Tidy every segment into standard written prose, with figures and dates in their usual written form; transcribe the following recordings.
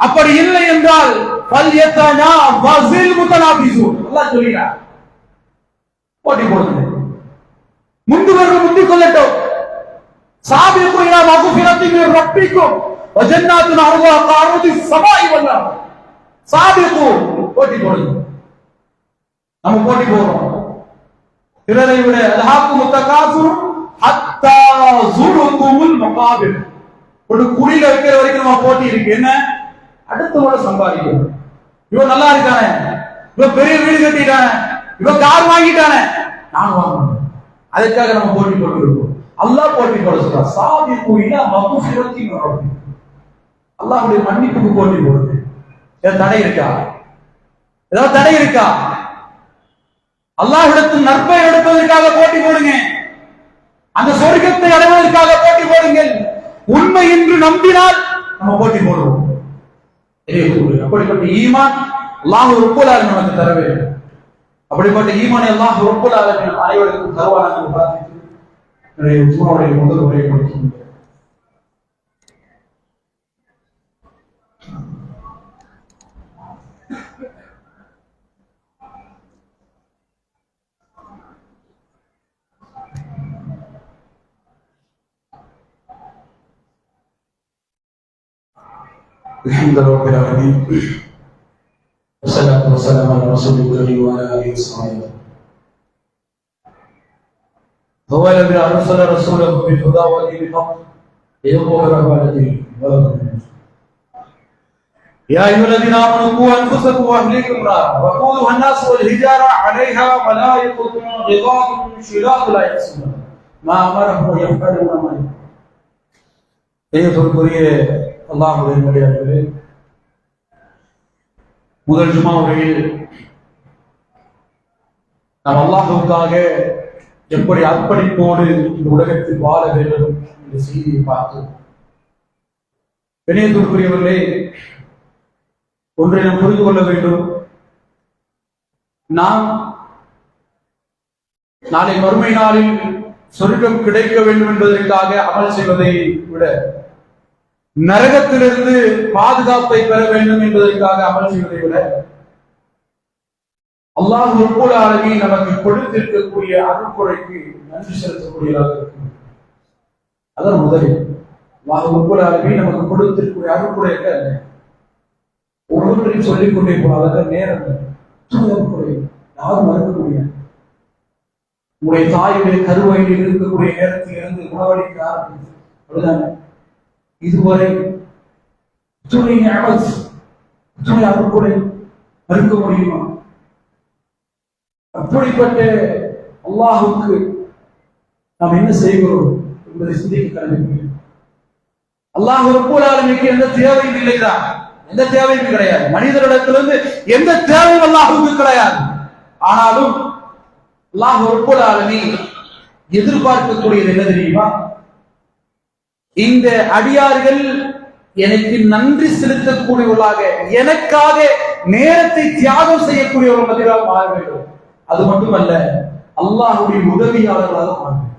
அப்படி இல்லை என்றால் சொல்கிறார், போட்டி போடுங்க, முந்துவர்கள் முந்திக் கொள்ளட்டும். சாபிகு இலா மக்ஃபிரத்தின் மின் ரப்பிக்கும் வ ஜன்னாத்துன் அர்துஹா கஅர்தி ஸமாஇ வல் அர்த். சாபிகு, போட்டி போடுங்க. நம்ம போட்டி போடுறோம். பிறரை விட அல்ஹாக்குமுத் தகாசுர் ஹத்தா ஸுருகுமுல் மகாபிர். ஒரு குடியில வைக்கிற வரைக்கும் நம்ம போட்டி இருக்கு. என்ன? அடுத்தவட சம்பாதிக்கணும். இவன் நல்லா இருக்கானே, இவன் பெரிய வீடு கட்டிட்டானே, இவன் கார் வாங்கிட்டானே, நான் வாங்கணும். அதுக்காக நம்ம போட்டி போட்டு இருக்கோம். அல்லாஹ் போட்டி போட சொல்றான். சாபிகு இலா மக்ஃபிரத்தின் மின் ரப்பிக்கும். அல்லாஹ்வுடைய மன்னிப்புக்கு போட்டி போடுது. ஏதாவது தடை இருக்கா? ஏதாவது தடை இருக்கா? அல்லாஹ்விடத்தில் நற்பெயர் எடுப்பதற்காக போட்டி போடுங்க. அந்த சொர்க்கத்தை அடைவதற்காக போட்டி போடுங்கள். உண்மை என்று நம்பினால் நம்ம போட்டி போடுவோம். அப்படிப்பட்ட ஈமான் அல்லாஹ் ரப்புல் ஆலமீன் நமக்கு தர வேண்டும். அப்படிப்பட்ட ஈமானை அல்லாஹ் ரப்புல் ஆலமீன் அனைவருக்கும் தருவானாக என்று பிரார்த்தித்து ஜும்மாவுடைய முதல் உரையை முடிக்கின்றேன். الحمد لله رب العالمين والصلاة والسلام على رسول الله وعلى آله وصحبه. هو الذي أرسل رسوله بالهدى ودين الحق ليظهره على الدين كله. يا أيها الذين آمنوا قوا أنفسكم وأهليكم نارا وقودها الناس والحجارة عليها ملائكة غلاظ شداد لا يعصون ما أمرهم ويفعلون ما يؤمرون. அல்லாஹ்வுடைய நல்லடியார்களே, முதல் ஜும்மா உரையில் நாம் அல்லாஹ்வுக்காக எப்படி அர்ப்பணிப்போடு இந்த உலகத்தில் வாழ வேண்டும் என்ற செய்தியை பார்த்தோம். கண்ணியத்திற்குரியவர்களே, ஒன்றை நாம் புரிந்து கொள்ள வேண்டும். நாம் நாளை மறுமை நாளில் சொர்க்கம் கிடைக்க வேண்டும் என்பதற்காக அமல் செய்வதை விட நரகத்திலிருந்து பாதுகாப்பை பெற வேண்டும் என்பதற்காக அமல் செய்வதை விட அல்லாஹ் ரப்புல் ஆலமீன் நமக்கு கொடுத்திருக்கக்கூடிய அருட்கொடைக்கு நன்றி செலுத்தக்கூடியதாக இருக்கும். அதான் முதலில் அல்லாஹ் ரப்புல் ஆலமீன் நமக்கு கொடுத்திருக்கக்கூடிய அருட்கொடைக்கு ஒவ்வொன்றையும் சொல்லிக் கொண்டே போனால் நேரம் அருட்கொடை யாரும் மறுக்கக்கூடிய உங்களுடைய தாயுடைய கருவறையில் இருக்கக்கூடிய நேரத்தில் இருந்து உணவளிக்க ஆரம்பித்து அப்படிதானே இதுவரை துணை அருட்கொடை மறுக்க முடியுமா? அப்படிப்பட்ட அல்லாஹுக்கு நாம் என்ன செய்கிறோம் என்பதை சிந்திக்க கடமை. அல்லாஹ் ரப்புல் ஆலமீனுக்கு எந்த தேவையும் இல்லைதான், எந்த தேவையும் கிடையாது. மனிதரிடத்திலிருந்து எந்த தேவையும் அல்லாஹுக்கு கிடையாது. ஆனாலும் அல்லாஹ் ரப்புல் ஆலமீன் எதிர்பார்க்கக்கூடியது என்ன தெரியுமா? இந்த அடியார்கள் எனக்கு நன்றி செலுத்தக்கூடியவர்களாக, எனக்காக நேரத்தை தியாகம் செய்யக்கூடியவர்களாக மாற வேண்டும். அது மட்டுமல்ல, அல்லாஹ்வுடைய உதவியாளர்களாக மாற வேண்டும்.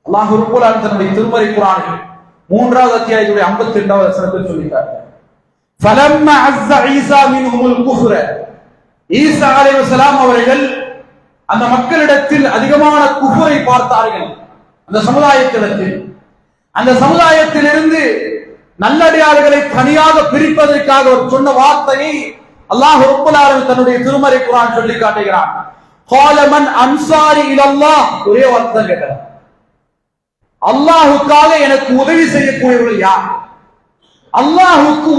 அல்லாஹ் ரப்புல் ஆலமீன் தன்னுடைய திருமறை குர்ஆனில் 3வது அத்தியாயத்துடைய 52வது வசனத்தில் சொல்லிட்டார். ஃபலம்மா அஸ்ஸ ஈசா மின்ஹுல் குஃப்ர. ஈசா அலைஹிஸ்ஸலாம் அவர்கள் அந்த மக்களிடத்தில் அதிகமான குஃபரை பார்த்தார்கள். அந்த சமுதாயத்திடத்தில், அந்த சமுதாயத்திலிருந்து நல்லடியார்களை தனியாக பிரிப்பதற்காக ஒரு சொன்ன வார்த்தையை அல்லாஹ் ரப்புல் ஆலமீன் தன்னுடைய திருமறை குர்ஆன் சொல்லி காட்டுகிறான். قال من انصاري الى الله. ஒரே வார்த்தை கேட்டார், அல்லாஹ்வுக்காக எனக்கு உதவி செய்யக்கூடியவர்கள் யார்? அல்லாஹ்வுக்கு